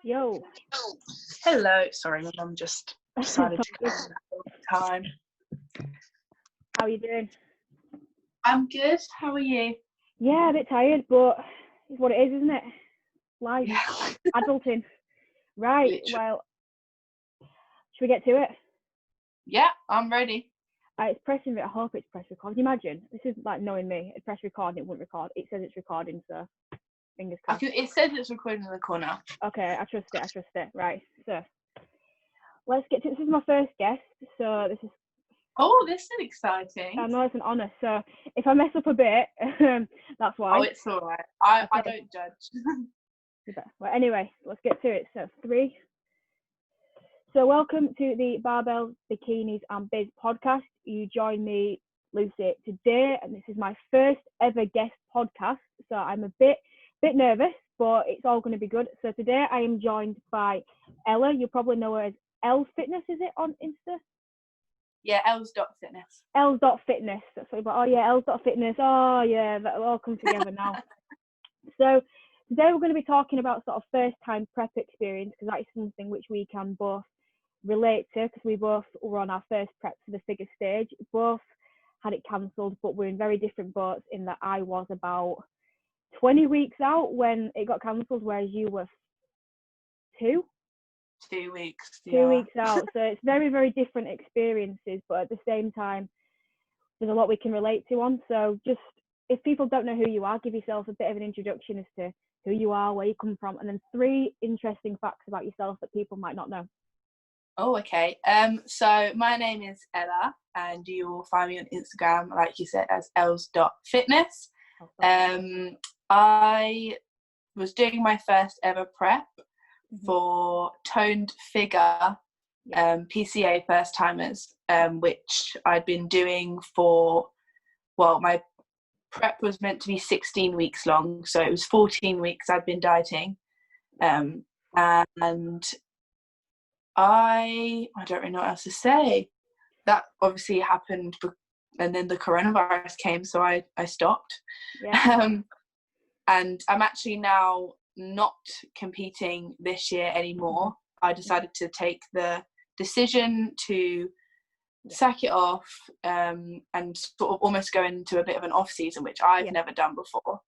Yo. Hello. Sorry, my mum just decided to come all the time. How are you doing? I'm good. How are you? Yeah, a bit tired, but it's what it is, isn't it? Life. Yeah. Adulting. Right, Literally. well, should we get to it? Yeah, I'm ready. It's pressing, I hope it's press record. Can you imagine? This is like knowing me. It's press record and it won't record. It says it's recording, so fingers crossed. It says it's recording in the corner. Okay, I trust it. Right, so let's get to it. This is my first guest, so this is... Oh, this is exciting. I know it's an honour, so if I mess up a bit, that's why. Oh, it's all right. I Okay. don't judge. Well, anyway, let's get to it. So 3. So welcome to the Barbells, Bikinis and Biz podcast. You join me, Lucy, today, and this is my first ever guest podcast. So I'm a bit nervous, but it's all going to be good. So today I am joined by Ella. You probably know her as L's Fitness, is it, on Insta? Yeah, Els.fitness. Els.fitness. That's what about. Oh yeah, Els.fitness. Oh yeah, that'll all come together now. So today we're going to be talking about sort of first time prep experience, because that is something which we can both relate to, because we both were on our first prep for the figure stage. Both had it cancelled, but we're in very different boats in that I was about 20 weeks out when it got cancelled, whereas you were 2 weeks. 2 weeks out. So it's very, very different experiences, but at the same time, there's a lot we can relate to on. So just, if people don't know who you are, give yourself a bit of an introduction as to who you are, where you come from, and then 3 interesting facts about yourself that people might not know. Oh, okay. So my name is Ella, and you will find me on Instagram, like you said, as Els.fitness. I was doing my first ever prep for toned figure PCA first timers, which I'd been doing for, well, my prep was meant to be 16 weeks long, so it was 14 weeks I'd been dieting, and I don't really know what else to say. That obviously happened, and then the coronavirus came, so I stopped. And I'm actually now not competing this year anymore. I decided to take the decision to sack it off, and sort of almost go into a bit of an off season, which I've never done before.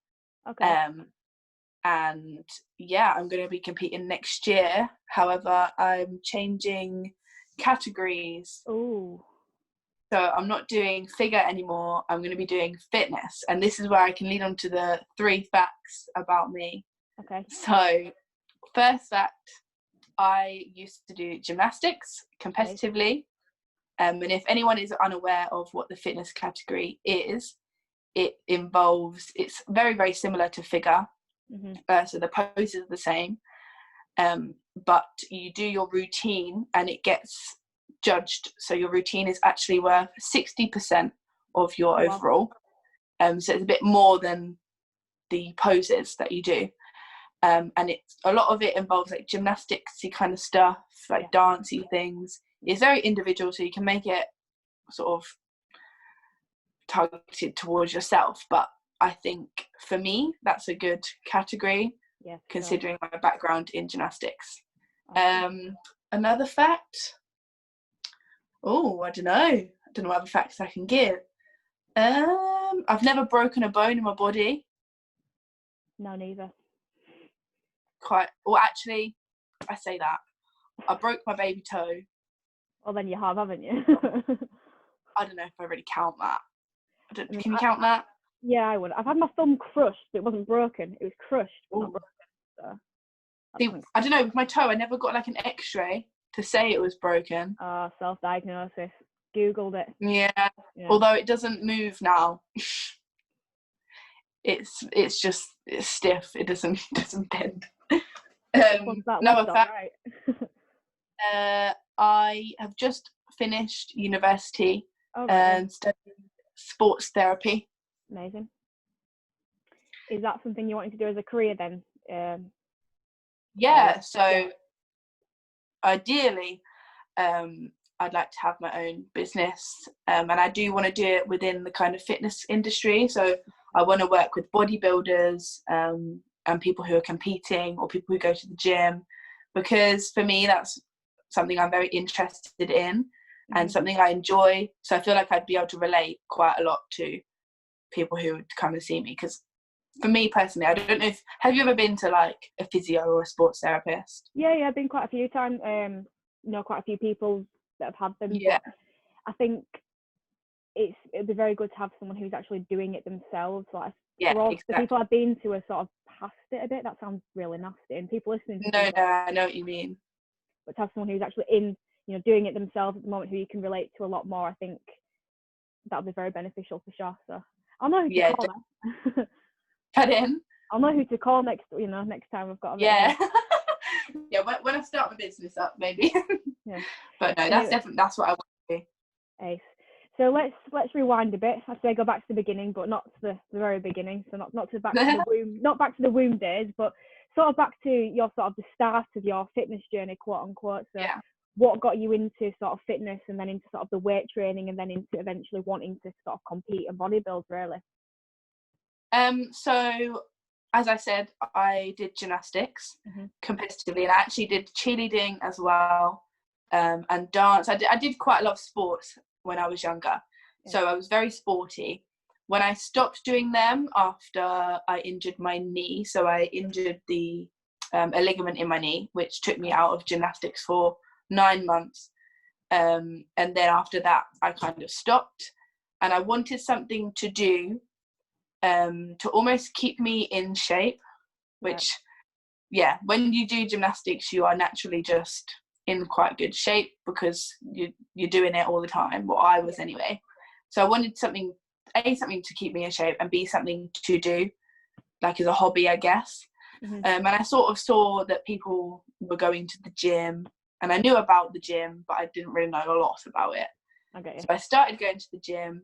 And yeah, I'm going to be competing next year. However, I'm changing categories. Ooh. So I'm not doing figure anymore. I'm going to be doing fitness. And this is where I can lead on to the 3 facts about me. Okay. So first fact, I used to do gymnastics competitively. And if anyone is unaware of what the fitness category is, it's very, very similar to figure. So the poses are the same. But you do your routine and it gets judged. So your routine is actually worth 60% of your overall. So it's a bit more than the poses that you do. And it's a lot of it involves like gymnastics-y kind of stuff, like dancey things. It's very individual, so you can make it sort of targeted towards yourself. But I think for me, that's a good category, considering my background in gymnastics. Another fact. Oh, I don't know what other facts I can give. I've never broken a bone in my body. No, neither. Actually, I say that. I broke my baby toe. Well, then you have, haven't you? I don't know if I really count that. Can you count that? Yeah, I would. I've had my thumb crushed, but it wasn't broken. It was crushed, not broken. So, see, I don't know, with my toe, I never got like an x-ray to say it was broken. Self-diagnosis. Googled it. Yeah. Although it doesn't move now. It's stiff. It doesn't bend. Another fact. Right. I have just finished university and studying sports therapy. Amazing. Is that something you wanted to do as a career then? So ideally, I'd like to have my own business, and I do want to do it within the kind of fitness industry. So I want to work with bodybuilders and people who are competing, or people who go to the gym, because for me that's something I'm very interested in and something I enjoy. So I feel like I'd be able to relate quite a lot to people who would come and see me, because for me personally, I don't know if, have you ever been to like a physio or a sports therapist? Yeah, I've been quite a few times. Know quite a few people that have had them. Yeah. But I think it'd be very good to have someone who's actually doing it themselves. Like, Yeah, for all exactly. the people I've been to are sort of past it a bit. That sounds really nasty. And people listening to No, I know what you mean. But to have someone who's actually doing it themselves at the moment, who you can relate to a lot more, I think that'll be very beneficial for sure. So I'll know who to call then. Pardon? I'll know who to call next time I've got a bit. Yeah. Yeah, when I start my business up, maybe. Yeah. But no, that's what I want to do. Ace. So let's rewind a bit. I say go back to the beginning, but not to the very beginning. So not back to the womb, not back to the womb days, but sort of back to your sort of the start of your fitness journey, quote unquote. So what got you into sort of fitness, and then into sort of the weight training, and then into eventually wanting to sort of compete and bodybuild, really? So as I said, I did gymnastics competitively, and I actually did cheerleading as well, and dance. I did quite a lot of sports when I was younger, so I was very sporty. When I stopped doing them after I injured my knee, so I injured a ligament in my knee, which took me out of gymnastics for 9 months, and then after that I kind of stopped, and I wanted something to do to almost keep me in shape, which when you do gymnastics you are naturally just in quite good shape because you're doing it all the time. Well, I was anyway. So I wanted something to keep me in shape, and B, something to do like as a hobby, I guess. And I sort of saw that people were going to the gym, and I knew about the gym, but I didn't really know a lot about it. Okay. So I started going to the gym,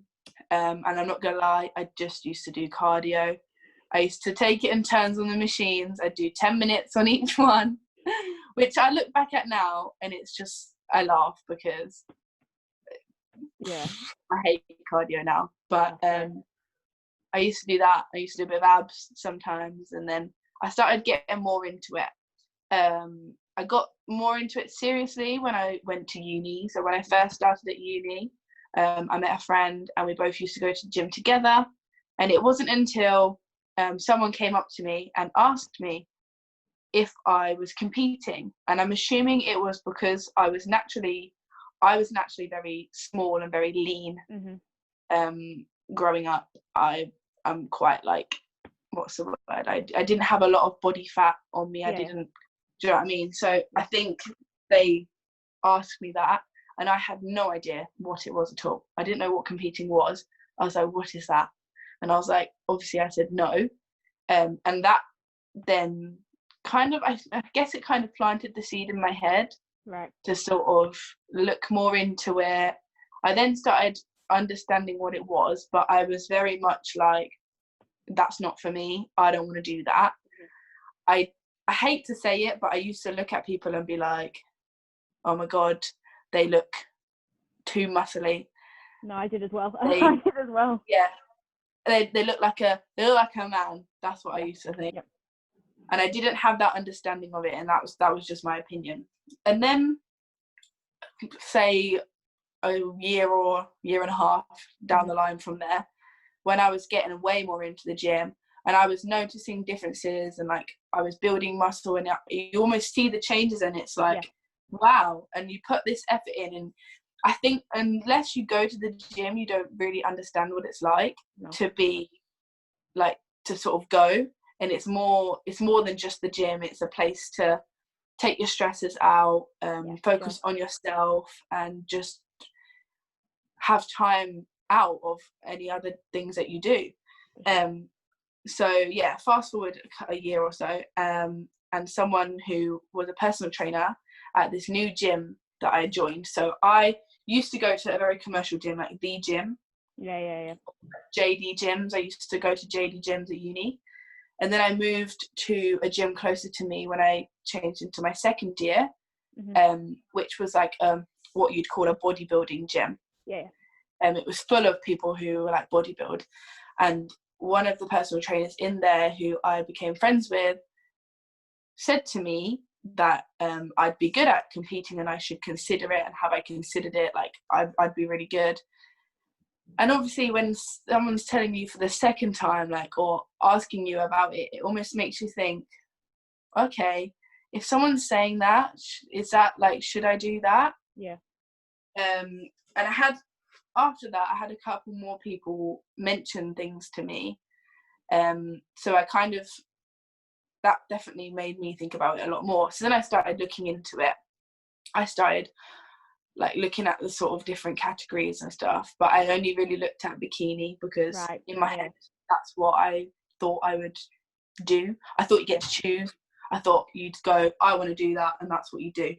and I'm not gonna lie, I just used to do cardio. I used to take it in turns on the machines. I'd do 10 minutes on each one, which I look back at now and it's just, I laugh because I hate cardio now. But I used to do that. I used to do a bit of abs sometimes, and then I started getting more into it. I got more into it seriously when I went to uni. So when I first started at uni, I met a friend and we both used to go to the gym together. And it wasn't until someone came up to me and asked me if I was competing. And I'm assuming it was because I was naturally very small and very lean. Growing up, I'm quite like, what's the word? I didn't have a lot of body fat on me. I didn't, do you know what I mean? So I think they asked me that, and I had no idea what it was at all. I didn't know what competing was. I was like, what is that? And I was like, obviously I said no. And that then kind of, I guess it kind of planted the seed in my head to sort of look more into it. I then started understanding what it was, but I was very much like, that's not for me. I don't want to do that. I hate to say it, but I used to look at people and be like, oh my God, they look too muscly. No, I did as well. I did as well. Yeah. They look like a man. That's what I used to think. Yep. And I didn't have that understanding of it, and that was just my opinion. And then say a year or year and a half down the line from there, when I was getting way more into the gym and I was noticing differences, and like I was building muscle, and you almost see the changes, and it's like, wow, and you put this effort in, and I think unless you go to the gym, you don't really understand what it's like to be like, to sort of go. And it's more than just the gym. It's a place to take your stresses out, focus on yourself, and just have time out of any other things that you do. So yeah, fast forward a year or so, and someone who was a personal trainer at this new gym that I joined. So I used to go to a very commercial gym, like the gym. JD gyms. I used to go to JD gyms at uni. And then I moved to a gym closer to me when I changed into my second year, which was like what you'd call a bodybuilding gym. It was full of people who were like bodybuild. And one of the personal trainers in there, who I became friends with, said to me that I'd be good at competing and I should consider it, and have I considered it, like I'd be really good. And obviously when someone's telling you for the second time, like, or asking you about it, it almost makes you think, okay, if someone's saying that, is that like, should I do that? Yeah. And after that I had a couple more people mention things to me, so I kind of, that definitely made me think about it a lot more. So then I started looking into it. I started like looking at the sort of different categories and stuff, but I only really looked at bikini because in my head that's what I thought I would do. I thought you get to choose. I thought you'd go, I want to do that, and that's what you do.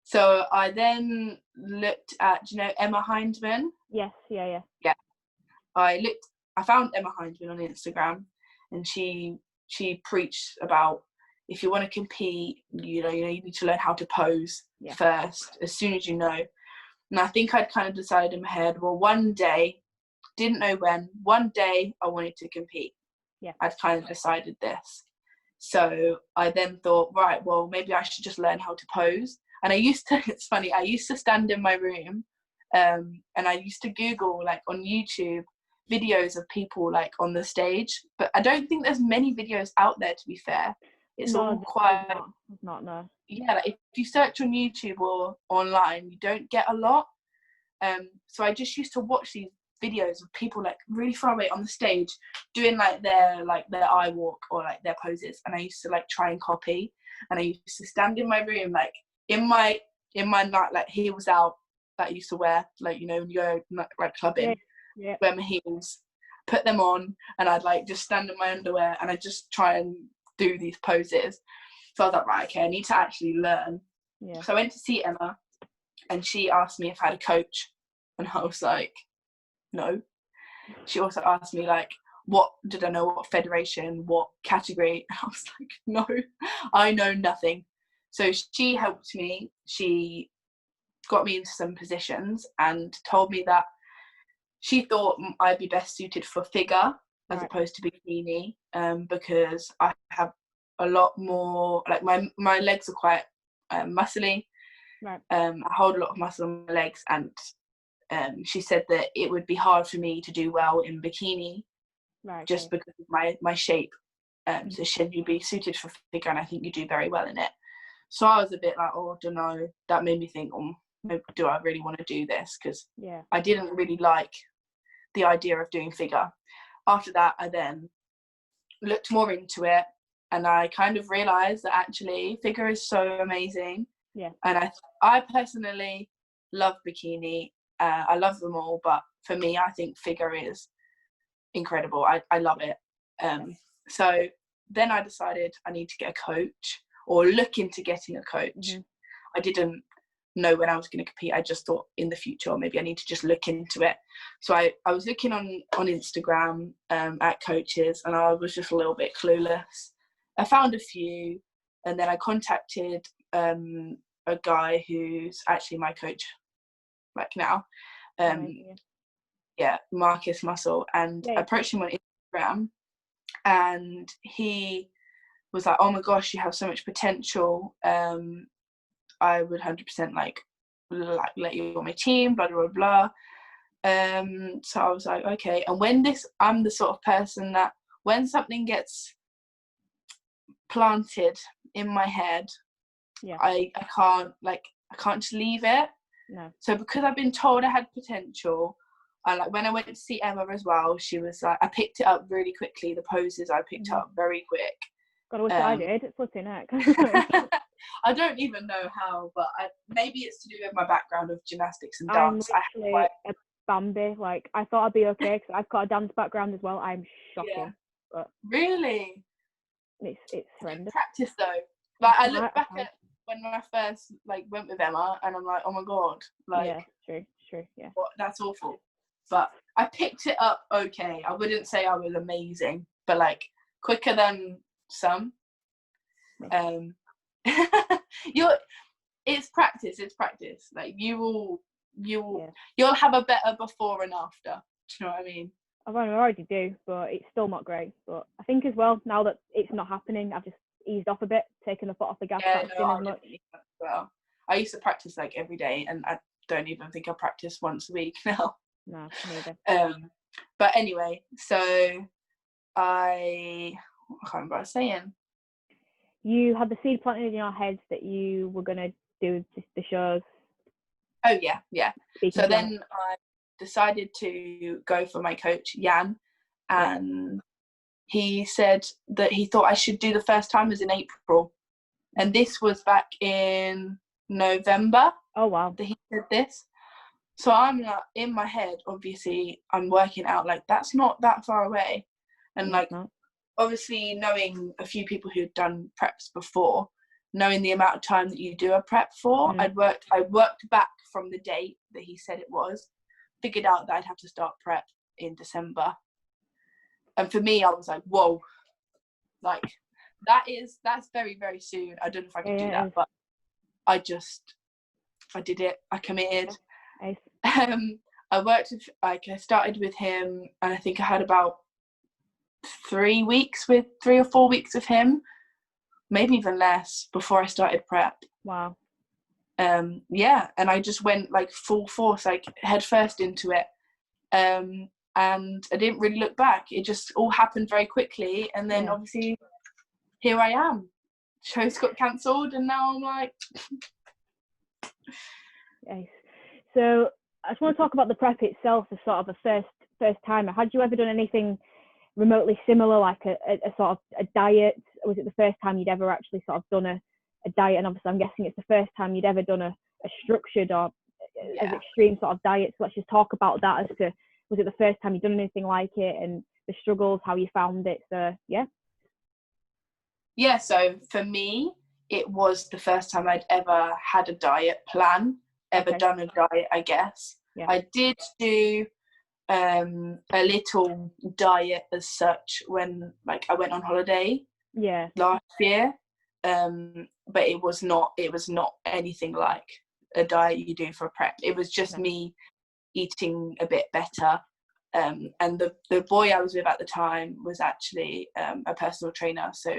So I then looked at, do you know Emma Hindman? Yes, yeah. I found Emma Hindman on Instagram, and she preached about, if you want to compete, you need to learn how to pose first, as soon as you know. And I think I'd kind of decided in my head, well, one day, didn't know when, one day I wanted to compete. Yeah. I'd kind of decided this. So I then thought, right, well, maybe I should just learn how to pose. And it's funny, I used to stand in my room, and I used to Google, like on YouTube, videos of people like on the stage, but I don't think there's many videos out there, to be fair. It's all quite not no. Yeah, like if you search on YouTube or online, you don't get a lot. So I just used to watch these videos of people like really far away on the stage doing like their eye walk or like their poses, and I used to like try and copy. And I used to stand in my room, like in my night like heels out that I used to wear, like, you know, when you go like clubbing, wear my heels, put them on, and I'd like just stand in my underwear and I'd just try and do these poses. So I was like, right, okay, I need to actually learn. So I went to see Emma, and she asked me if I had a coach, and I was like, no. She also asked me like, what federation, what category, and I was like, no, I know nothing. So she helped me. She got me into some positions and told me that she thought I'd be best suited for figure as opposed to bikini, because I have a lot more, like my legs are quite muscly. I hold a lot of muscle on my legs, and she said that it would be hard for me to do well in bikini, just because of my shape. So she said you'd be suited for figure, and I think you do very well in it. So I was a bit like, oh, I don't know. That made me think, do I really want to do this? Because I didn't really like the idea of doing figure. After that, I then looked more into it, and I kind of realised that actually figure is so amazing. And I personally love bikini. I love them all, but for me, I think figure is incredible. I love it. So then I decided I need to get a coach, or look into getting a coach. I didn't know when I was going to compete. I just thought in the future maybe I need to just look into it. So I was looking on Instagram at coaches, and I was just a little bit clueless. I found a few, and then I contacted a guy who's actually my coach like now, Marcus Muscle, and approached him on Instagram, and he was like, oh my gosh, you have so much potential, I would 100% like let you on my team, blah blah blah. So I was like, okay. And I'm the sort of person that when something gets planted in my head, I can't just leave it. So because I've been told I had potential, and like when I went to see Emma as well, she was like, I picked it up really quickly. The poses I picked up very quick. God, I wish I did. It's flipping heck. I don't even know how, but maybe it's to do with my background of gymnastics and I'm dance. literally a Bambi. Like, I thought I'd be okay because I've got a dance background as well. I'm shocking. But really? It's horrendous. Practice though. Like, I look back at when I first like went with Emma, and I'm like, oh my god, like, true, that's awful. But I picked it up okay. I wouldn't say I was amazing, but like quicker than some. It's practice. Like you'll have a better before and after. Do you know what I mean? I already do, but it's still not great. But I think as well, now that it's not happening, I've just eased off a bit, taken the foot off the gas, Yeah, practicing as much? Well, I used to practice like every day, and I don't even think I practice once a week now. No, neither. But anyway, so I can't remember what I was saying. You had the seed planted in your head that you were going to do the shows. Oh, yeah. So then I decided to go for my coach, Jan, and he said that he thought I should do the first timers in April. And this was back in November. Oh, wow. That he said this. So I'm like, in my head, obviously, I'm working out, like, that's not that far away. And, like, obviously, knowing a few people who'd done preps before, knowing the amount of time that you do a prep for, I worked back from the date that he said it was, figured out that I'd have to start prep in December. And for me, I was like, whoa, like, that's very, very soon. I don't know if I could do that, but I did it. I committed. Nice. I started with him, and I think I had about 3 or 4 weeks with him, maybe even less, before I started prep. Wow. And I just went like full force, like head first into it. And I didn't really look back. It just all happened very quickly, and then obviously here I am. Shows got cancelled, and now I'm like Nice. So I just want to talk about the prep itself as sort of a first timer. Had you ever done anything remotely similar, like a sort of a diet? Was it the first time you'd ever actually sort of done a diet? And obviously I'm guessing it's the first time you'd ever done a structured or as extreme sort of diet. So let's just talk about that as to, was it the first time you'd done anything like it, and the struggles, how you found it? So so for me, it was the first time I'd ever had a diet plan, done a diet, I guess. I did do a little diet as such when, like, I went on holiday last year, but it was not anything like a diet you do for a prep. It was just me eating a bit better, and the boy I was with at the time was actually a personal trainer, so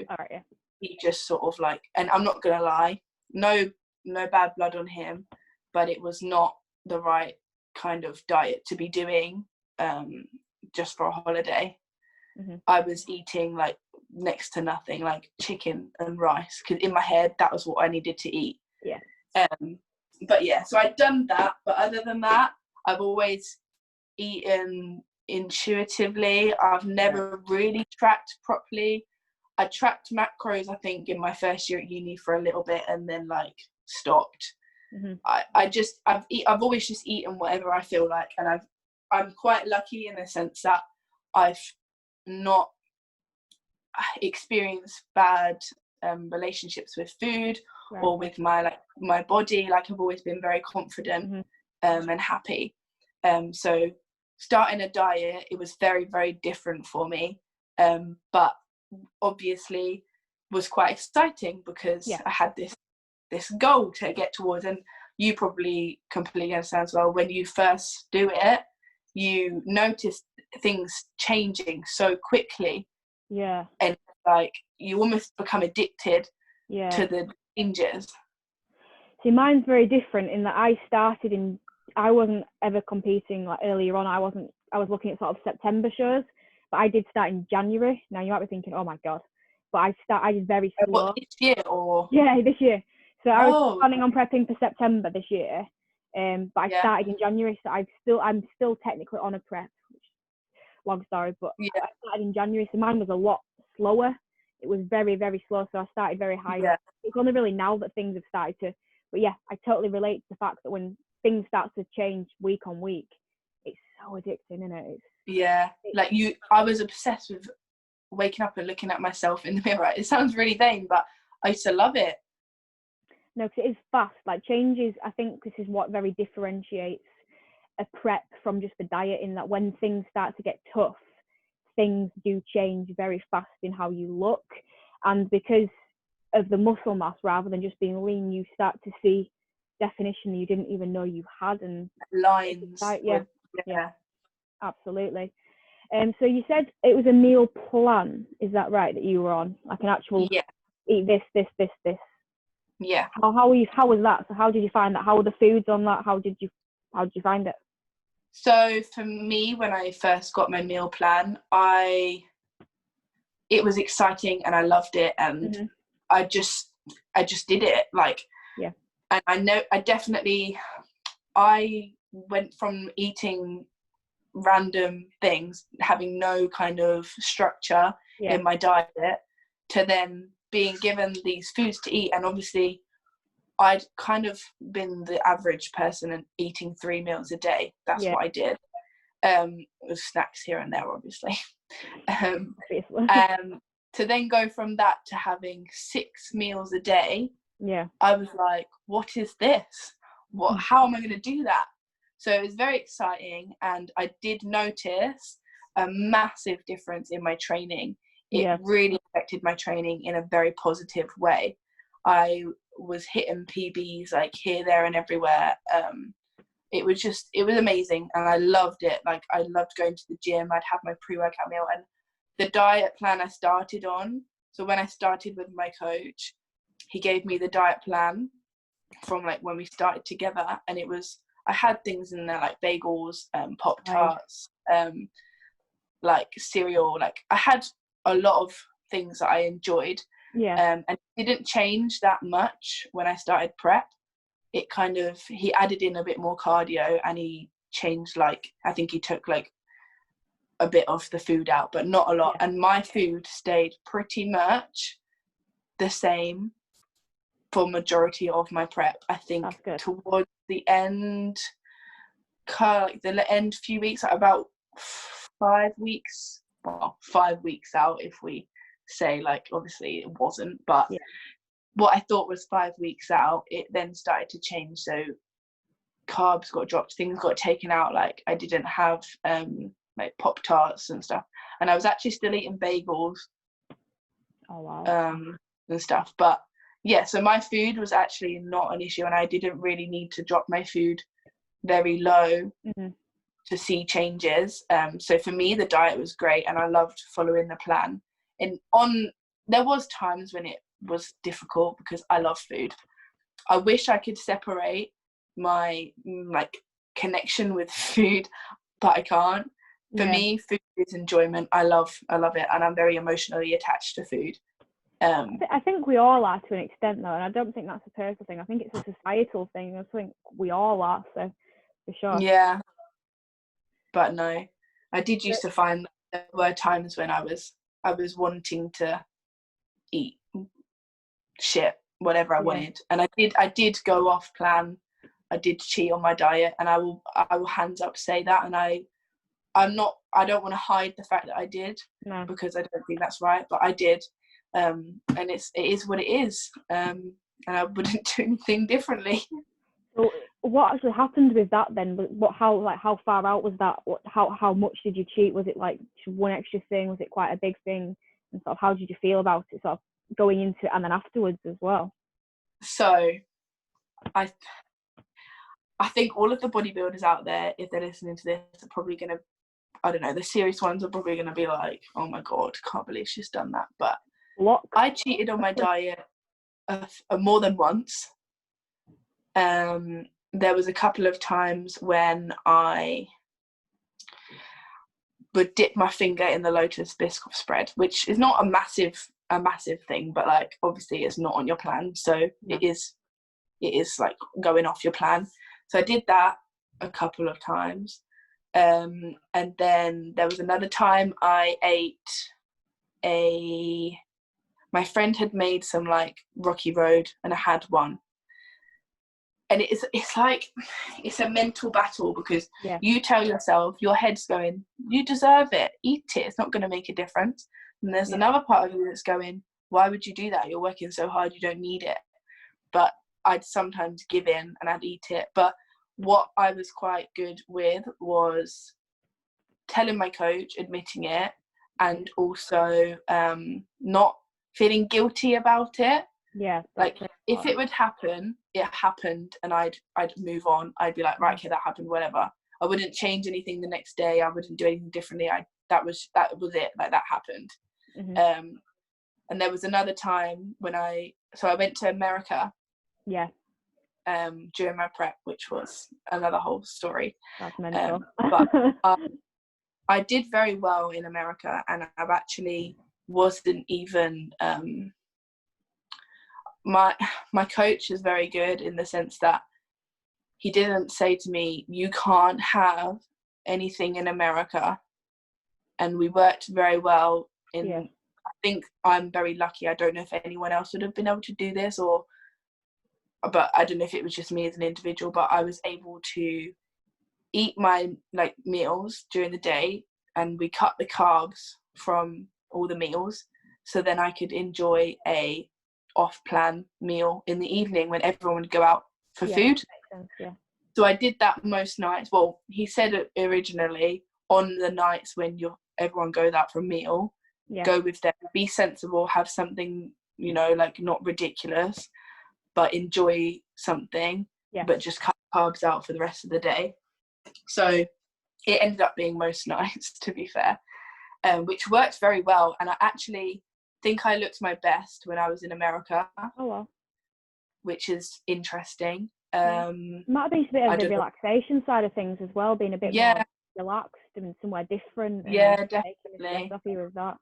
he just sort of like, and I'm not gonna lie, no bad blood on him, but it was not the right kind of diet to be doing just for a holiday. I was eating like next to nothing, like chicken and rice, because in my head that was what I needed to eat. But so I'd done that, but other than that, I've always eaten intuitively. I've never really tracked properly. I tracked macros, I think, in my first year at uni for a little bit, and then like stopped. I've always just eaten whatever I feel like, and I'm quite lucky in the sense that I've not experienced bad relationships with food or with my body. Like, I've always been very confident and happy. So starting a diet, it was very, very different for me, but obviously was quite exciting because I had this goal to get towards. And you probably completely understand as well, when you first do it, you notice things changing so quickly, and like you almost become addicted to the changes. See, mine's very different in that I wasn't ever competing like earlier on. I was looking at sort of September shows, but I did start in January. Now you might be thinking, oh my god, but I did very slow. What, this year or? Yeah, this year. So I was planning on prepping for September this year, but I started in January, so I'm still technically on a prep. Long story, but I started in January, so mine was a lot slower. It was very, very slow, so I started very high. It's only really now that things have started to, but I totally relate to the fact that when things start to change week on week, it's so addicting, isn't it? I was obsessed with waking up and looking at myself in the mirror. It sounds really vain, but I used to love it. No, because it is fast. Like, changes, I think this is what very differentiates a prep from just a diet, in that when things start to get tough, things do change very fast in how you look. And because of the muscle mass, rather than just being lean, you start to see definition you didn't even know you had, and lines. Absolutely. So you said it was a meal plan, is that right, that you were on, like an actual eat this. Yeah. How was that? So how did you find that? How were the foods on that? How did you find it? So for me, when I first got my meal plan, it was exciting and I loved it, and I just did it, like, yeah. And I went from eating random things, having no kind of structure in my diet, to then being given these foods to eat. And obviously I'd kind of been the average person and eating 3 meals a day. That's what I did, with snacks here and there, obviously. To then go from that to having 6 meals a day, I was like, what is this? How am I going to do that? So it was very exciting, and I did notice a massive difference in my training. It really affected my training in a very positive way. I was hitting PBs like here, there and everywhere. It was amazing, and I loved it. Like, I loved going to the gym. I'd have my pre-workout meal, and the diet plan I started on. So when I started with my coach, he gave me the diet plan from like when we started together, and I had things in there like bagels, Pop-Tarts, like cereal. Like, I had a lot of things that I enjoyed. And it didn't change that much when I started prep. It kind of, he added in a bit more cardio, and he changed, like, I think he took like a bit of the food out, but not a lot. And my food stayed pretty much the same for majority of my prep. I think towards the end, few weeks, about 5 weeks, well, 5 weeks out, if we say, like, obviously it wasn't, but what I thought was 5 weeks out, it then started to change. So carbs got dropped, things got taken out. Like, I didn't have like Pop-Tarts and stuff, and I was actually still eating bagels and stuff. But so my food was actually not an issue, and I didn't really need to drop my food very low to see changes. So for me, the diet was great, and I loved following the plan. And there was times when it was difficult because I love food. I wish I could separate my like connection with food, but I can't. For me, food is enjoyment. I love it, and I'm very emotionally attached to food. I think we all are to an extent, though, and I don't think that's a personal thing. I think it's a societal thing. I think we all are, so for sure. Yeah, but no, I did used to find that there were times when I was wanting to eat shit, whatever I wanted, and I did go off plan. I did cheat on my diet, and I will hands up say that. And I don't want to hide the fact that I did, because I don't think that's right, but I did. And it is what it is, and I wouldn't do anything differently. So what actually happened with that then? How far out was that? How much did you cheat? Was it like one extra thing? Was it quite a big thing? And sort of how did you feel about it, sort of going into it and then afterwards as well? So I think all of the bodybuilders out there, if they're listening to this, are probably going to, I don't know, the serious ones are probably going to be like, oh my God, can't believe she's done that. But I cheated on my diet more than once. There was a couple of times when I would dip my finger in the Lotus Biscoff spread, which is not a massive thing, but like, obviously it's not on your plan. So it is like going off your plan. So I did that a couple of times. And then there was another time I ate my friend had made some like Rocky Road, and I had one. And it's like, it's a mental battle, because you tell yourself, your head's going, you deserve it, eat it, it's not going to make a difference. And there's another part of you that's going, why would you do that? You're working so hard, you don't need it. But I'd sometimes give in and I'd eat it. But what I was quite good with was telling my coach, admitting it, and also not feeling guilty about it. Like, if it would happen, it happened, and I'd move on. I'd be like, right, okay, that happened, whatever. I wouldn't change anything the next day. I wouldn't do anything differently. That was it. Like, that happened. And there was another time when I went to America. Yeah. During my prep, which was another whole story. That's mental. But I did very well in America, and I've actually wasn't even my coach is very good in the sense that he didn't say to me, you can't have anything in America. And we worked very well in, I think I'm very lucky. I don't know if anyone else would have been able to do this, but I don't know if it was just me as an individual, but I was able to eat my meals during the day, and we cut the carbs from all the meals, so then I could enjoy a off-plan meal in the evening when everyone would go out for food. Makes sense, So I did that most nights. Well, he said it originally, on the nights when everyone goes out for a meal, go with them, be sensible, have something, not ridiculous, but enjoy something, but just cut carbs out for the rest of the day. So it ended up being most nights, to be fair, which worked very well. And I actually think I looked my best when I was in America. Oh, wow. Which is interesting. Might have been a bit of the relaxation side of things as well, being a bit more relaxed and somewhere different. And definitely. Happy with that.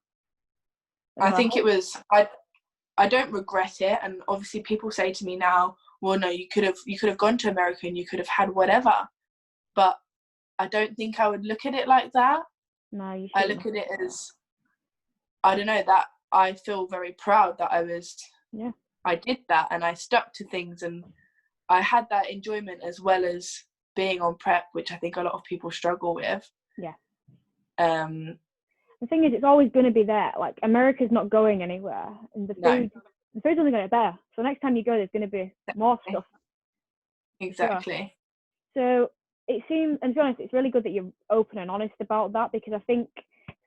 I think it was. I don't regret it, and obviously people say to me now, well, no, you could have gone to America and you could have had whatever, but I don't think I would look at it like that. No, you shouldn't. I look at it as, I don't know, that I feel very proud that I did that, and I stuck to things, and I had that enjoyment as well as being on prep, which I think a lot of people struggle with. The thing is, it's always going to be there. Like, America's not going anywhere, and the food's only going to get better. So next time you go, there's going to be more stuff. Exactly. So it seems, and to be honest, it's really good that you're open and honest about that, because I think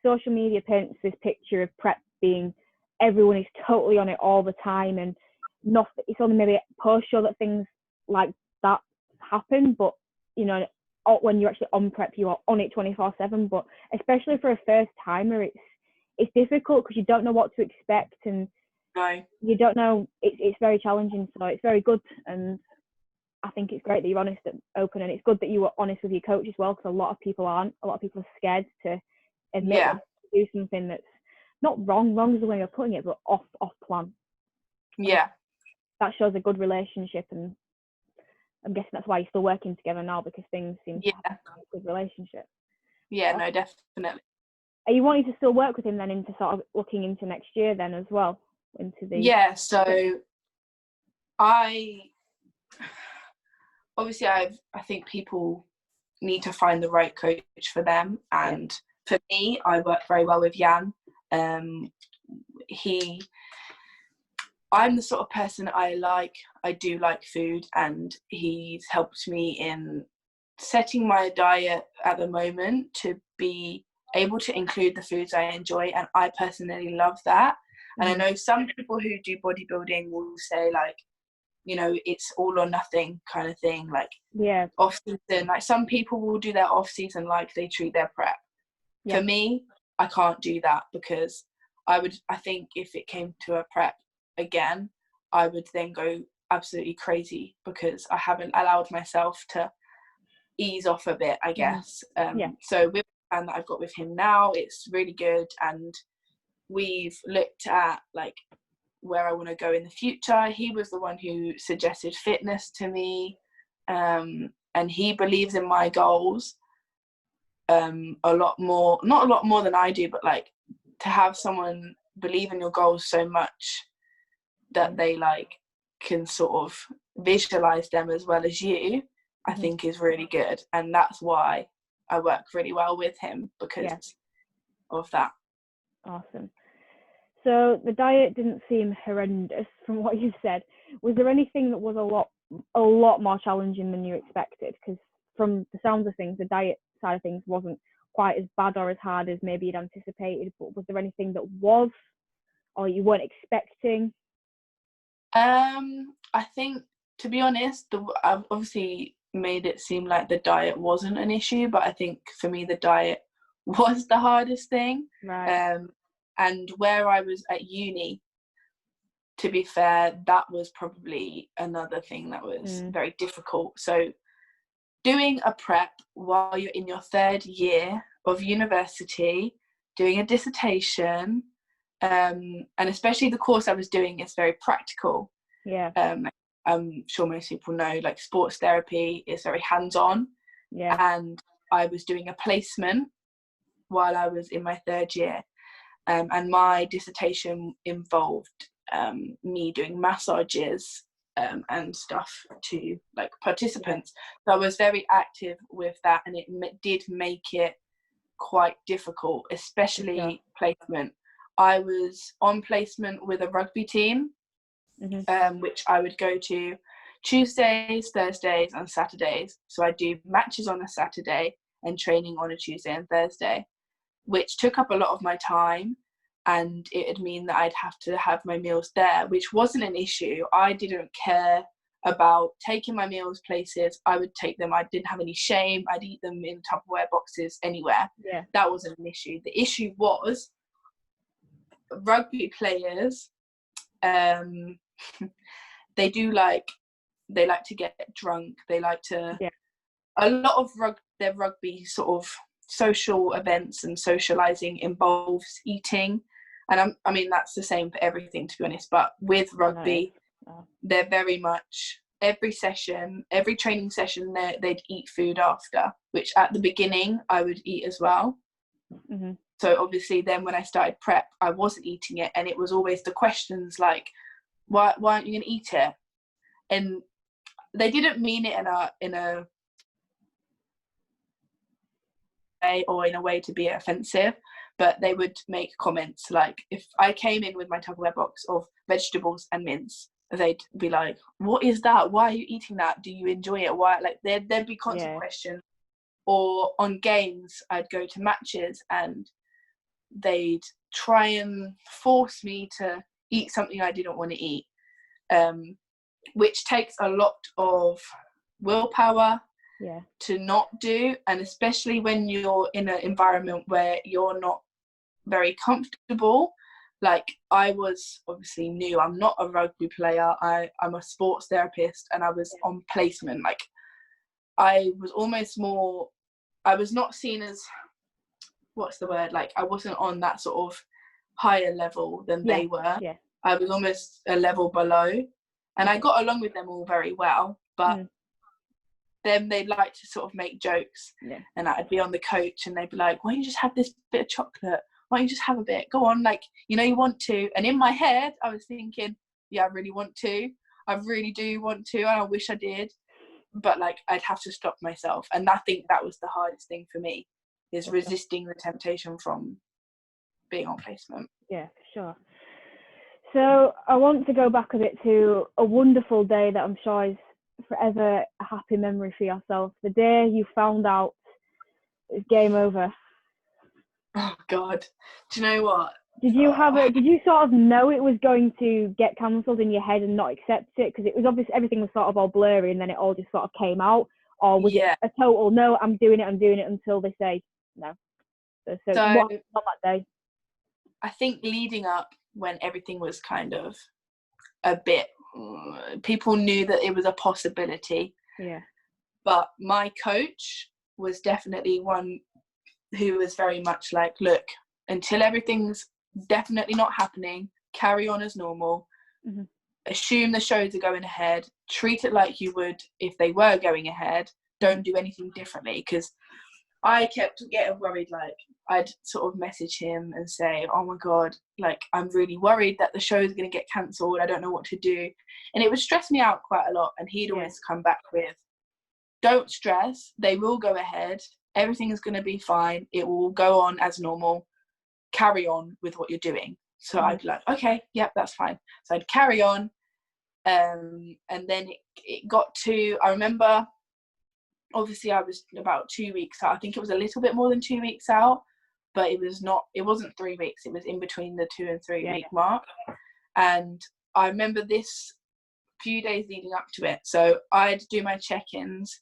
social media paints this picture of prep being everyone is totally on it all the time, and nothing. It's only maybe post-show that things like that happen, but when you're actually on prep, you are on it 24/7. But especially for a first timer, it's difficult because you don't know what to expect, and you don't know. It's very challenging. So it's very good, and I think it's great that you're honest and open, and it's good that you were honest with your coach as well, because a lot of people aren't. A lot of people are scared to admit to do something that's not wrong. Wrong is the way you're putting it, but off plan. Yeah, that shows a good relationship, and I'm guessing that's why you're still working together now, because things seem to have a good relationship. Yeah, no, definitely. Are you wanting to still work with him then into sort of looking into next year then as well? So I think people need to find the right coach for them, and for me, I work very well with Jan. I'm the sort of person I do like food, and he's helped me in setting my diet at the moment to be able to include the foods I enjoy, and I personally love that. And I know some people who do bodybuilding will say it's all or nothing kind of thing, off season. Like, some people will do their off season like they treat their prep. For me, I can't do that, because I think if it came to a prep again, I would then go absolutely crazy, because I haven't allowed myself to ease off a bit, I guess. So with the plan that I've got with him now, it's really good, and we've looked at where I want to go in the future. He was the one who suggested fitness to me, and he believes in my goals not a lot more than I do, but to have someone believe in your goals so much that they can sort of visualize them as well as you, I think is really good. And that's why I work really well with him, because of that. Awesome. So the diet didn't seem horrendous from what you said. Was there anything that was a lot more challenging than you expected? Because from the sounds of things, the diet side of things wasn't quite as bad or as hard as maybe you'd anticipated, but was there anything that was, or you weren't expecting? I think, to be honest, I've obviously made it seem like the diet wasn't an issue, but I think for me the diet was the hardest thing. Right. And where I was at uni, to be fair, that was probably another thing that was very difficult. So doing a prep while you're in your 3rd year of university, doing a dissertation, and especially the course I was doing is very practical. Yeah. I'm sure most people know, like, sports therapy is very hands-on. Yeah. And I was doing a placement while I was in my 3rd year, and my dissertation involved me doing massages and stuff to, like, participants. So I was very active with that, and it did make it quite difficult, especially placement. I was on placement with a rugby team, which I would go to Tuesdays, Thursdays and Saturdays. So I do matches on a Saturday and training on a Tuesday and Thursday, which took up a lot of my time, and it would mean that I'd have to have my meals there, which wasn't an issue. I didn't care about taking my meals places. I would take them. I didn't have any shame. I'd eat them in Tupperware boxes anywhere. Yeah. That wasn't an issue. The issue was rugby players, they like to get drunk. They like to, a lot of their rugby sort of social events and socializing involves eating. And I mean, that's the same for everything, to be honest. But with rugby, they're very much, every training session, they'd eat food after, which at the beginning I would eat as well. So obviously then when I started prep, I wasn't eating it, and it was always the questions like, why aren't you going to eat it? And they didn't mean it in a way, or in a way to be offensive, but they would make comments like, if I came in with my Tupperware box of vegetables and mince, they'd be like, what is that? Why are you eating that? Do you enjoy it? Why? Like, there'd be constant questions. Or on games, I'd go to matches and they'd try and force me to eat something I didn't want to eat, which takes a lot of willpower to not do. And especially when you're in an environment where you're not very comfortable. Like, I was obviously new. I'm not a rugby player. I'm a sports therapist, and I was on placement. Like, I was almost more, I was not seen as, what's the word? Like, I wasn't on that sort of higher level than they were. I was almost a level below, and I got along with them all very well, but then they'd like to sort of make jokes, and I'd be on the coach and they'd be like, why don't you just have this bit of chocolate? Why don't you just have a bit? Go on, like, you know, you want to. And in my head, I was thinking, yeah, I really want to. I really do want to, and I wish I did. But, like, I'd have to stop myself. And I think that was the hardest thing for me, is resisting the temptation from being on placement. Yeah, for sure. So I want to go back a bit to a wonderful day that I'm sure is forever a happy memory for yourself. The day you found out it's game over. Oh God, do you know what? Did you sort of know it was going to get cancelled in your head and not accept it? Because it was obvious everything was sort of all blurry, and then it all just sort of came out. Or was it a total, no, I'm doing it until they say no? So what happened on that day? I think leading up, when everything was kind of a bit, people knew that it was a possibility. Yeah. But my coach was definitely one who was very much like, look, until everything's definitely not happening, carry on as normal. Assume the shows are going ahead, treat it like you would if they were going ahead. Don't do anything differently. Because I kept getting worried. Like, I'd sort of message him and say, oh my God, like, I'm really worried that the show is going to get cancelled. I don't know what to do. And it would stress me out quite a lot. And he'd always come back with, don't stress, they will go ahead. Everything is going to be fine. It will go on as normal. Carry on with what you're doing. So I'd be like, okay, yep, that's fine. So I'd carry on. And then it got to, I remember, obviously I was about 2 weeks out. I think it was a little bit more than 2 weeks out, but it wasn't 3 weeks. It was in between the 2 and 3 week mark. And I remember this few days leading up to it. So I'd do my check-ins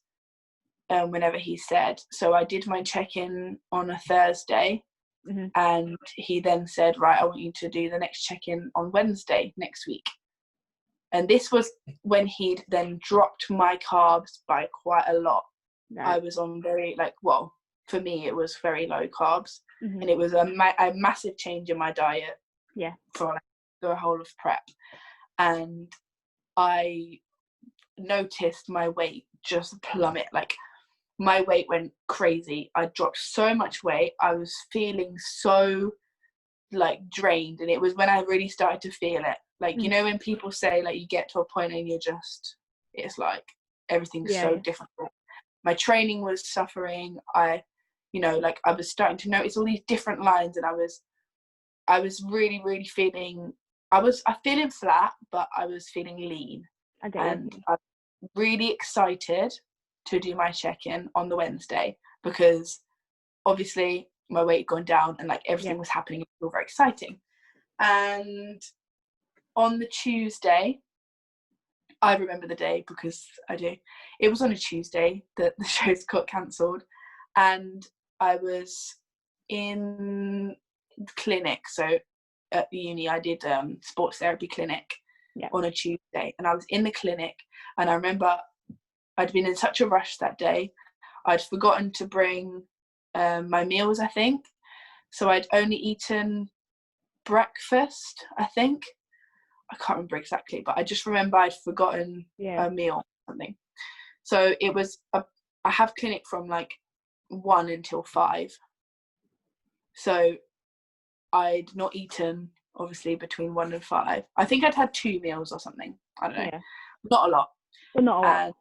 whenever he said. So I did my check-in on a Thursday, and he then said, right, I want you to do the next check-in on Wednesday next week. And this was when he'd then dropped my carbs by quite a lot. Right. I was on very, like, well, for me, it was very low carbs. Mm-hmm. And it was a massive change in my diet. Yeah. For like, the whole of prep. And I noticed my weight just plummet. Like, my weight went crazy. I dropped so much weight. I was feeling so, like, drained. And it was when I really started to feel it. Like, you know, when people say, like, you get to a point and you're just, it's like, everything's so difficult. My training was suffering. You know, like, I was starting to notice all these different lines, and I was really, really feeling, I feeling flat, but I was feeling lean. And I'm really excited to do my check-in on the Wednesday, because obviously my weight had gone down and, like, everything was happening. It was all very exciting. And on the Tuesday, I remember the day because I do. It was on a Tuesday that the shows got cancelled, and I was in clinic. So at the uni, I did sports therapy clinic on a Tuesday, and I was in the clinic, and I remember I'd been in such a rush that day. I'd forgotten to bring my meals, I think. So I'd only eaten breakfast, I think. I can't remember exactly, but I just remember I'd forgotten a meal or something. So it was, I have clinic from like 1 until 5. So I'd not eaten, obviously, between 1 and 5. I think I'd had 2 meals or something. I don't know. Yeah. Not a lot. But not a lot.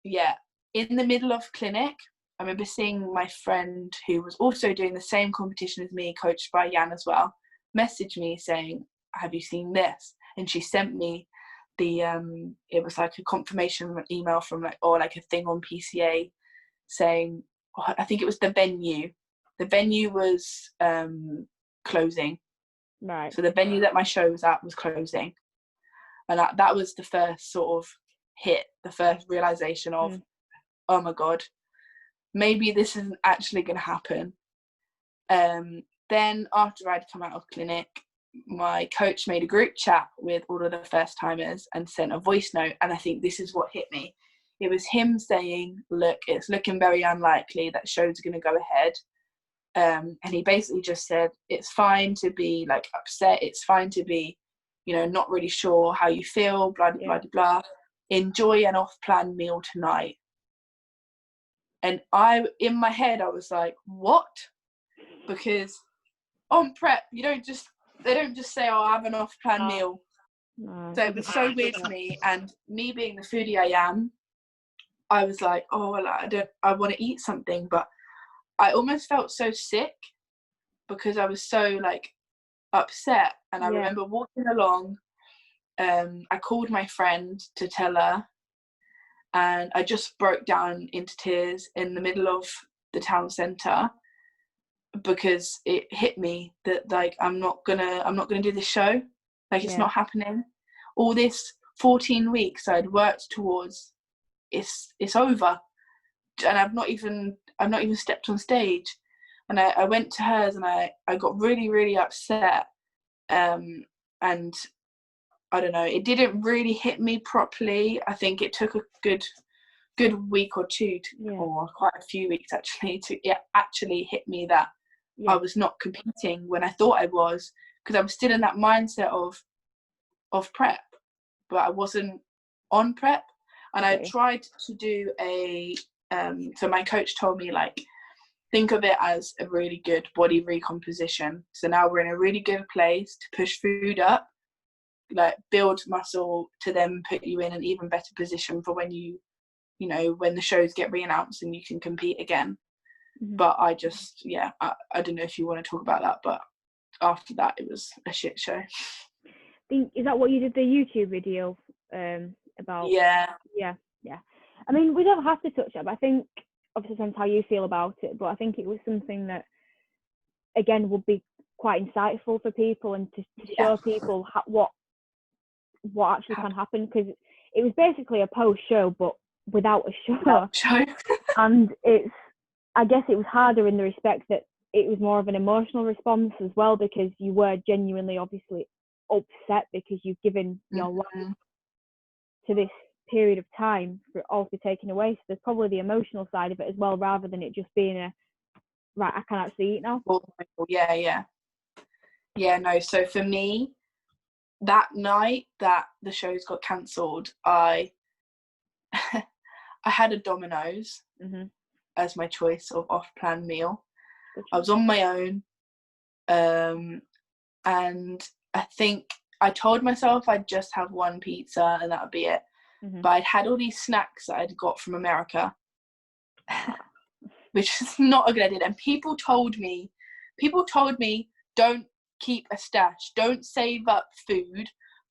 Yeah. In the middle of clinic, I remember seeing my friend who was also doing the same competition as me, coached by Jan as well, message me saying, have you seen this? And she sent me the it was like a confirmation email from like a thing on PCA saying, I think it was the venue was closing. Right. So the venue that my show was at was closing, and that was the first sort of hit, the first realization of oh my god, maybe this isn't actually going to happen. Then after I'd come out of clinic, my coach made a group chat with all of the first timers and sent a voice note, and I think this is what hit me. It was him saying, look, it's looking very unlikely that shows are going to go ahead, and he basically just said it's fine to be like upset, it's fine to be, you know, not really sure how you feel, blah blah blah, enjoy an off-plan meal tonight. And in my head I was like, what? Because on prep they don't just say, oh, I have an off-plan meal. No, so it was so weird to me, and me being the foodie I am, I was like, oh well, I want to eat something, but I almost felt so sick because I was so like upset. And I remember walking along, I called my friend to tell her, and I just broke down into tears in the middle of the town centre, because it hit me that like I'm not gonna do this show. Like, it's not happening. All this 14 weeks I'd worked towards, it's over, and I've not even stepped on stage. And I went to hers, and I got really, really upset, and I don't know, it didn't really hit me properly. I think it took a good week or two or quite a few weeks actually to actually hit me that I was not competing when I thought I was, because I was still in that mindset of prep, but I wasn't on prep. And I tried to do so my coach told me, like, think of it as a really good body recomposition. So now we're in a really good place to push food up, like build muscle to then put you in an even better position for when when the shows get re-announced and you can compete again. But I just, I don't know if you want to talk about that, but after that, it was a shit show. Is that what you did the YouTube video about? Yeah. I mean, we don't have to touch it, but I think, obviously, depends how you feel about it, but I think it was something that, again, would be quite insightful for people, and to show people what actually can happen, because it was basically a post-show, but without a show. And I guess it was harder in the respect that it was more of an emotional response as well, because you were genuinely, obviously, upset because you've given your life to this period of time for it all to be taken away. So there's probably the emotional side of it as well, rather than it just being a, right, I can actually eat now. Yeah, no, so for me, that night that the shows got cancelled, I had a Domino's as my choice of off-plan meal. I was on my own, and I think I told myself I'd just have one pizza and that would be it. But I'd had all these snacks that I'd got from America, which is not a good idea. And people told me, don't keep a stash, don't save up food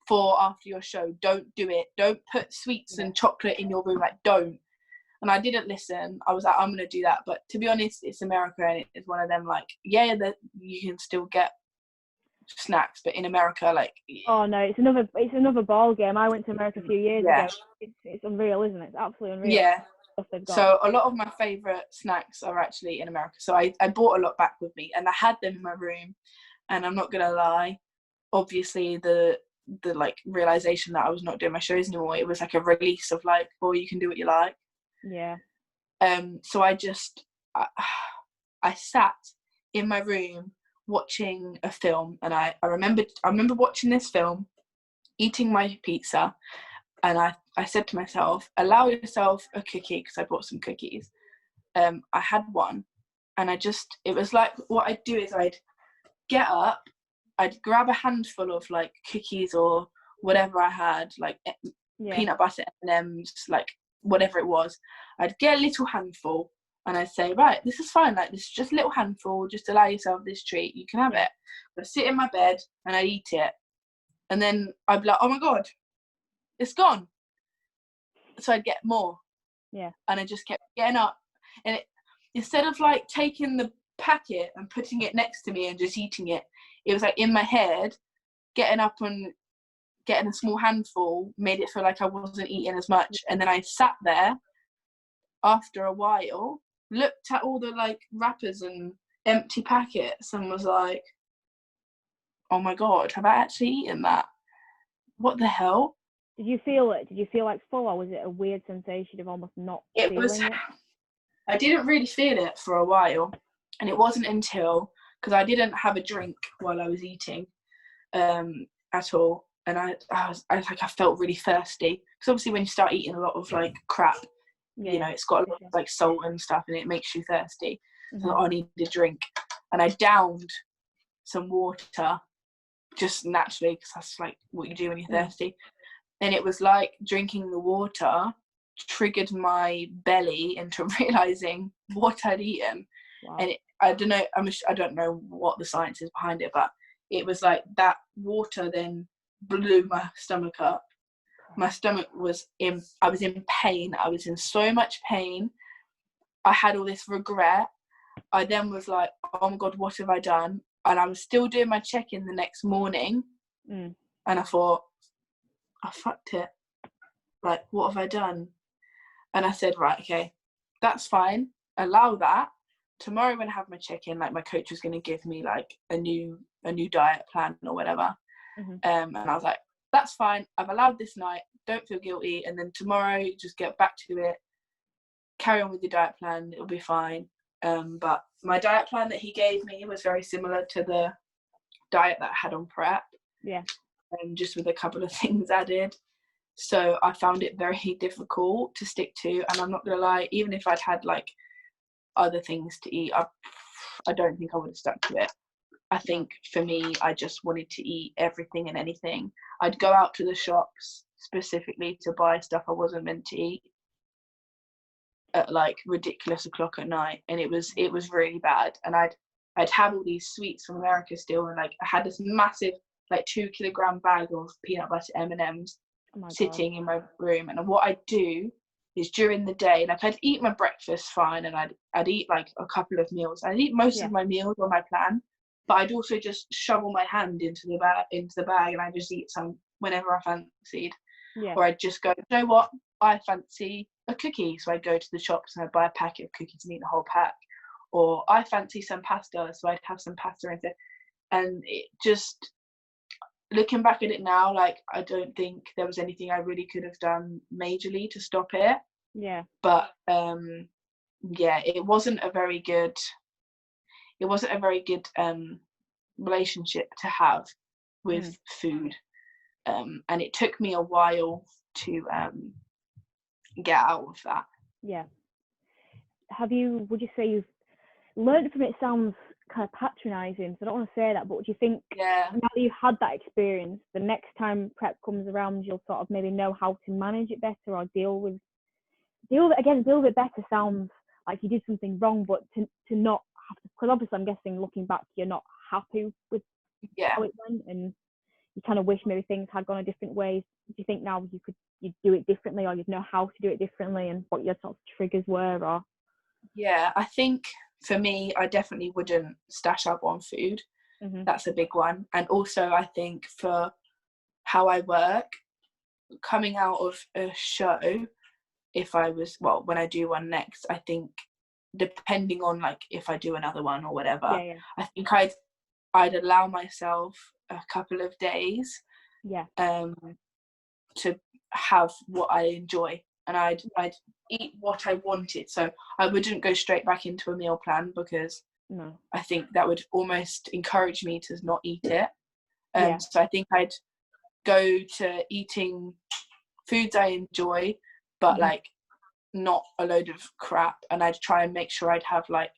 for after your show, don't do it, don't put sweets and chocolate in your room, like, don't. And I didn't listen. I was like, I'm gonna do that. But to be honest, it's America, and it's one of them, like, yeah, that you can still get snacks, but in America, like, oh no, it's another ball game. I went to America a few years ago. It's unreal, isn't it? It's absolutely unreal. Yeah. So a lot of my favorite snacks are actually in America. So I bought a lot back with me, and I had them in my room. And I'm not gonna lie, obviously the like realization that I was not doing my shows anymore, it was like a release of like, oh, you can do what you like. Yeah. So I sat in my room watching a film, and I remember watching this film, eating my pizza, and I said to myself, allow yourself a cookie, because I bought some cookies. I had one, and it was like, what I'd do is I'd get up, I'd grab a handful of like cookies or whatever I had, like peanut butter M&Ms, like whatever it was. I'd get a little handful, and I'd say, right, this is fine, like, this is just a little handful, just allow yourself this treat, you can have it. I'd sit in my bed and I'd eat it, and then I'd be like, oh my god, it's gone. So I'd get more, and I just kept getting up, and instead of like taking the packet and putting it next to me and just eating it, it was like in my head, getting up and getting a small handful made it feel like I wasn't eating as much. And then I sat there after a while, looked at all the like wrappers and empty packets, and was like, oh my god, have I actually eaten that? What the hell? Did you feel like full, or was it a weird sensation of almost not feeling it? I didn't really feel it for a while, and it wasn't until, because I didn't have a drink while I was eating at all, and I felt really thirsty, because obviously when you start eating a lot of like crap, you know, it's got a lot of like salt and stuff, and it makes you thirsty. So I needed a drink, and I downed some water just naturally, because that's like what you do when you're thirsty. And it was like drinking the water triggered my belly into realizing what I'd eaten. And I don't know what the science is behind it, but it was like that water then blew my stomach up. My stomach was I was in pain. I was in so much pain. I had all this regret. I then was like, oh my god, what have I done? And I was still doing my check-in the next morning, and I thought, I fucked it. Like, what have I done? And I said, right, okay, that's fine. Allow that. Tomorrow when I have my check-in, like, my coach was going to give me like a new diet plan or whatever. And I was like, that's fine. I've allowed this night. Don't feel guilty. And then tomorrow, just get back to it. Carry on with your diet plan. It'll be fine. But my diet plan that he gave me was very similar to the diet that I had on prep. Yeah. Just with a couple of things added. So I found it very difficult to stick to. And I'm not going to lie, even if I'd had like other things to eat, I don't think I would have stuck to it. I think for me, I just wanted to eat everything and anything. I'd go out to the shops specifically to buy stuff I wasn't meant to eat at like ridiculous o'clock at night, and it was really bad. And I'd have all these sweets from America still, and like I had this massive like 2 kilogram bag of peanut butter M&Ms sitting in my room. And what I'd do is during the day, like I'd eat my breakfast fine, and I'd eat like a couple of meals. I'd eat most of my meals on my plan, but I'd also just shovel my hand into the bag, and I'd just eat some whenever I fancied. Or I'd just go, you know what, I fancy a cookie, so I'd go to the shops and I'd buy a packet of cookies and eat the whole pack. Or I fancy some pasta, so I'd have some pasta instead. And it just, looking back at it now, like, I don't think there was anything I really could have done majorly to stop it. Yeah. But yeah, it wasn't a very good relationship to have with food, and it took me a while to get out of that. Yeah. Would you say you've learned from it? Sounds kind of patronizing, so I don't want to say that, but do you think now that you've had that experience, the next time prep comes around, you'll sort of maybe know how to manage it better, or deal with it better? Sounds like you did something wrong, but to not have to, because obviously I'm guessing looking back you're not happy with how it went, and you kind of wish maybe things had gone a different way. Do you think now you'd do it differently, or you'd know how to do it differently, and what your sort of triggers were? Or I think for me, I definitely wouldn't stash up on food. That's a big one. And also I think for how I work, coming out of a show, when I do one next, I think depending on like if I do another one or whatever, I think I'd allow myself a couple of days to have what I enjoy, and I'd eat what I wanted, so I wouldn't go straight back into a meal plan, because I think that would almost encourage me to not eat it. So I think I'd go to eating foods I enjoy, but like not a load of crap, and I'd try and make sure I'd have like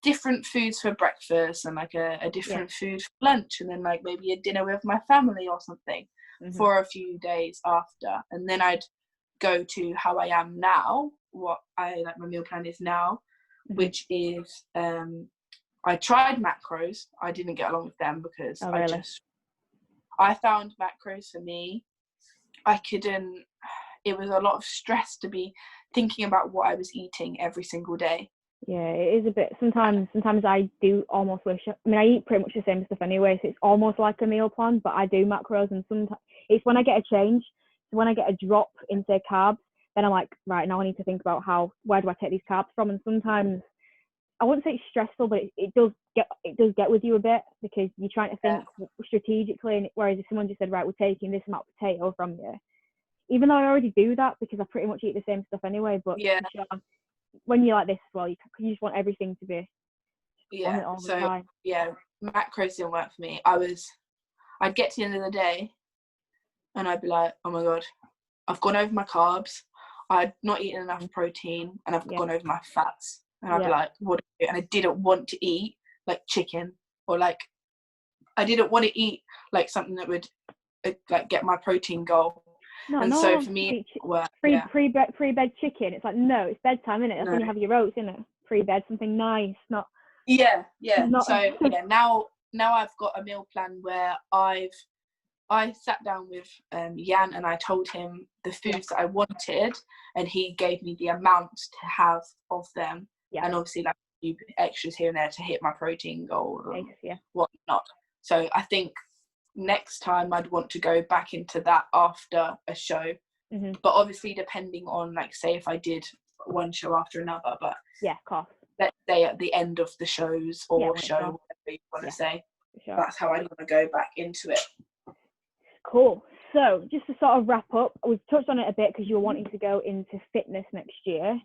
different foods for breakfast and like a different food for lunch, and then like maybe a dinner with my family or something for a few days after, and then I'd go to how I am now, what I like my meal plan is now, which is I tried macros. I didn't get along with them because I found macros for me, it was a lot of stress to be thinking about what I was eating every single day. Yeah, it is a bit, sometimes I do almost wish, I mean, I eat pretty much the same stuff anyway, so it's almost like a meal plan, but I do macros, and sometimes it's when I get a change, so when I get a drop in, say, carbs, then I'm like, right, now I need to think about where do I take these carbs from, and sometimes, I wouldn't say it's stressful, but it does get with you a bit, because you're trying to think strategically, and whereas if someone just said, right, we're taking this amount of potato from you, even though I already do that, because I pretty much eat the same stuff anyway, but when you're like this as well, you just want everything to be on it all the time. Macros didn't work for me. I'd get to the end of the day and I'd be like, oh my god, I've gone over my carbs, I'd not eaten enough protein, and I've gone over my fats, and I'd be like, what do I do? And I didn't want to eat like chicken, or like I didn't want to eat like something that would like get my protein goal. So for me, pre-bed chicken. It's like, no, it's bedtime, isn't it? That's when you have your oats, isn't it? Pre-bed, something nice, not. So now I've got a meal plan where I sat down with Jan, and I told him the foods that I wanted, and he gave me the amount to have of them, and obviously like a few extras here and there to hit my protein goal or whatnot. So I think next time I'd want to go back into that after a show, but obviously depending on, like, say if I did one show after another, but of course, let's say at the end of the shows or show, whatever you want to say, that's how I want to go back into it. Cool. So just to sort of wrap up, we've touched on it a bit because you were wanting to go into fitness next year,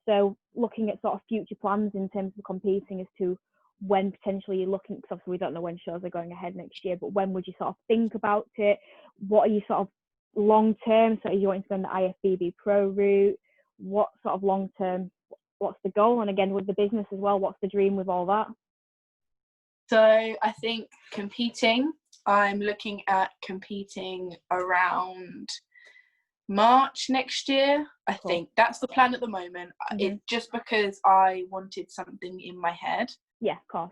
so looking at sort of future plans in terms of competing as to when potentially you're looking, because obviously we don't know when shows are going ahead next year, but when would you sort of think about it? What are you sort of long term? So are you wanting to go on the IFBB pro route? What sort of long term, what's the goal? And again, with the business as well, what's the dream with all that? So I think I'm looking at competing around March next year. I think that's the plan at the moment. It just because I wanted something in my head. Yeah, of course.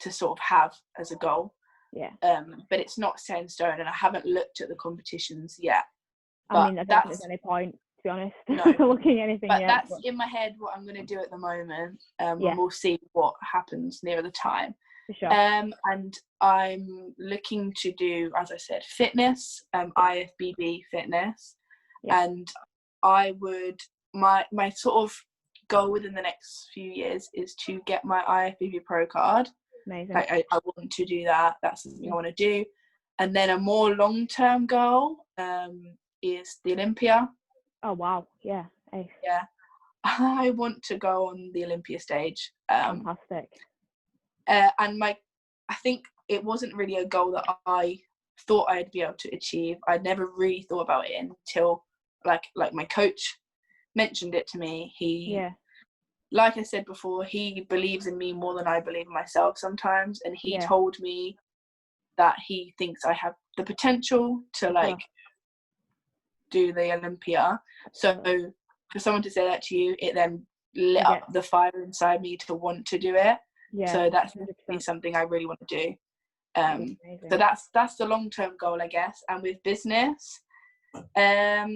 To sort of have as a goal. Yeah. But it's not set in stone, and I haven't looked at the competitions yet. I mean, I don't think there's any point, to be honest, looking at anything but yet. That's in my head what I'm going to do at the moment. And we'll see what happens nearer the time. For sure. And I'm looking to do, as I said, fitness, IFBB fitness. Yeah. And I would, my sort of goal within the next few years is to get my IFBB pro card. Amazing. I want to do that. That's something I want to do. And then a more long-term goal is the Olympia. Oh wow, yeah. Ace. Yeah, I want to go on the Olympia stage. Fantastic. And I think it wasn't really a goal that I thought I'd be able to achieve. I'd never really thought about it until like my coach mentioned it to me. Like I said before, he believes in me more than I believe in myself sometimes, and he told me that he thinks I have the potential to like do the Olympia. So for someone to say that to you, it then lit up the fire inside me to want to do it. So that's something I really want to do. So that's the long-term goal, I guess. And with business, at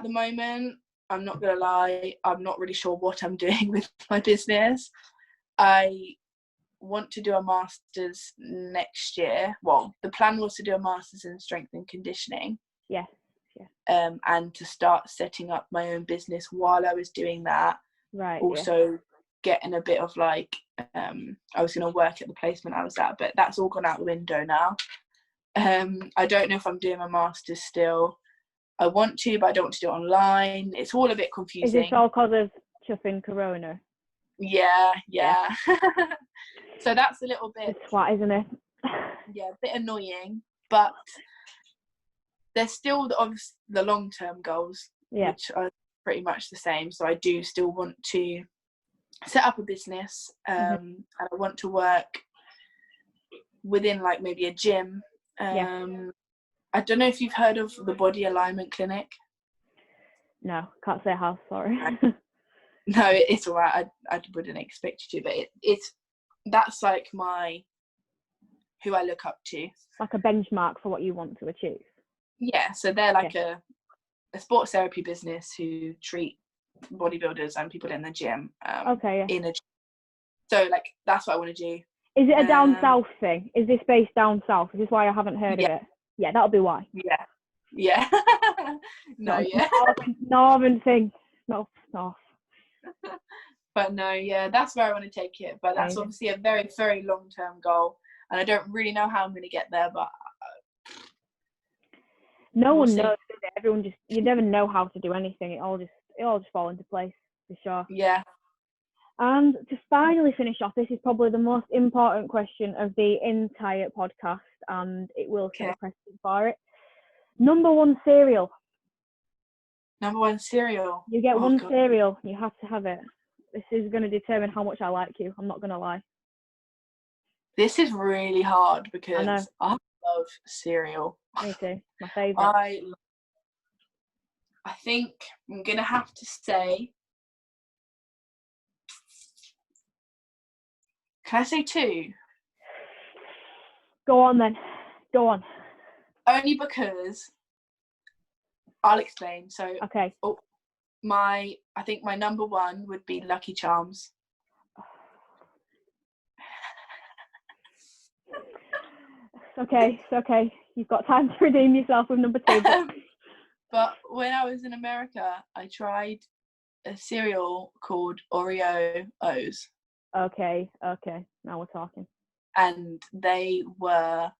the moment, I'm not gonna lie, I'm not really sure what I'm doing with my business. I want to do a master's next year. Well, the plan was to do a master's in strength and conditioning. And to start setting up my own business while I was doing that. Also getting a bit of like, I was going to work at the placement I was at, but that's all gone out the window now. I don't know if I'm doing my master's still. I want to, but I don't want to do it online. It's all a bit confusing. Is this all because of chuffing Corona? Yeah. So that's a little bit... It's flat, isn't it? Yeah, a bit annoying, but there's still the long-term goals, which are pretty much the same. So I do still want to set up a business, and I want to work within like maybe a gym. I don't know if you've heard of the Body Alignment Clinic. No, can't say how, sorry. No, it's all right. I wouldn't expect you to, but that's like who I look up to. Like a benchmark for what you want to achieve. Yeah, so they're like a sports therapy business who treat bodybuilders and people in the gym. In a gym. So like that's what I want to do. Is it a down south thing? Is this based down south? Is this why I haven't heard of it? Yeah, that'll be why. Yeah. Northern thing. North. But no, that's where I want to take it. But that's obviously a very, very long-term goal, and I don't really know how I'm going to get there. But no one knows. Everyone you never know how to do anything. It all just fall into place for sure. Yeah. And to finally finish off, this is probably the most important question of the entire podcast, and it will set a precedent for it. Number one cereal. Number one cereal. You get one cereal. You have to have it. This is going to determine how much I like you. I'm not going to lie. This is really hard because I love cereal. Me too. My favourite. I think I'm going to have to say... Can I say 2? Go on then. Go on. Only because... I'll explain. So, I think my number 1 would be Lucky Charms. Okay. You've got time to redeem yourself with number 2. But when I was in America, I tried a cereal called Oreo-O's. Okay. Now we're talking. And they were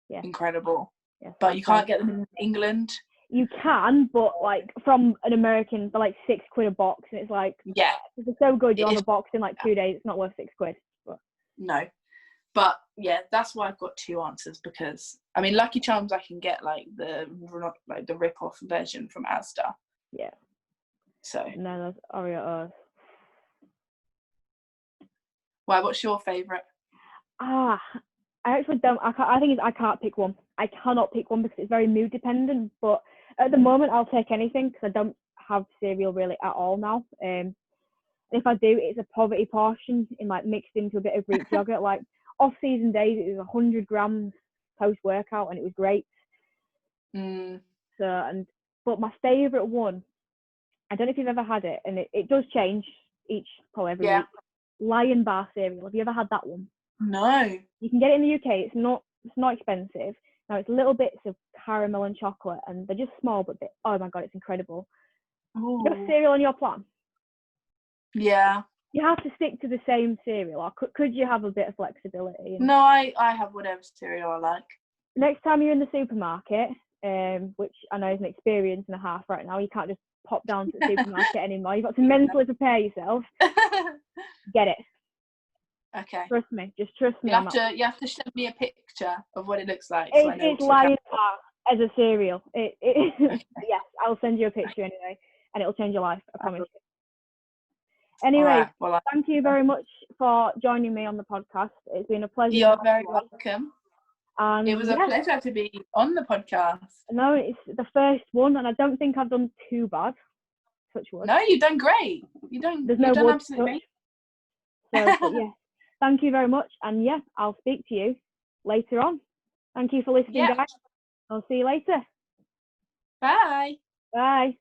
incredible. Yeah, but you can't get them in England. You can, but like from an American, they're like £6 a box, and it's like, if they're so good, you'll have a box in like 2 days. It's not worth £6. But. No, but that's why I've got 2 answers, because I mean, Lucky Charms, I can get like the rip-off version from Asda. Yeah. So. No, that's Oreo-O's. Why? What's your favourite? I actually don't. I can't pick one. I cannot pick one because it's very mood dependent. But at the moment, I'll take anything because I don't have cereal really at all now. If I do, it's a poverty portion mixed into a bit of Greek yogurt. Like off season days, it was 100 grams post workout, and it was great. But my favourite one, I don't know if you've ever had it, and it does change every week. Lion Bar cereal. Have you ever had that one? No. You can get it in the UK. It's not expensive. Now it's little bits of caramel and chocolate, and they're just small, but oh my god, it's incredible. Ooh. You got cereal on your plan? Yeah. You have to stick to the same cereal, or could you have a bit of flexibility? No, I have whatever cereal I like. next time you're in the supermarket, which I know is an experience and a half right now, you can't just pop down to the supermarket anymore. You've got to mentally prepare yourself. Get it. Okay. Trust me. Just trust me. You have to send me a picture of what it looks like. It's lying down as a cereal. Yes, I'll send you a picture anyway, and it'll change your life. I promise you. Anyway, thank you very much for joining me on the podcast. It's been a pleasure. You're very welcome. It was a pleasure to be on the podcast. No, it's the first one, and I don't think I've done too bad. Touch wood. No, you've done great. There's no wood absolutely. So, yeah, thank you very much, and yeah, I'll speak to you later on. Thank you for listening, guys. I'll see you later. Bye. Bye.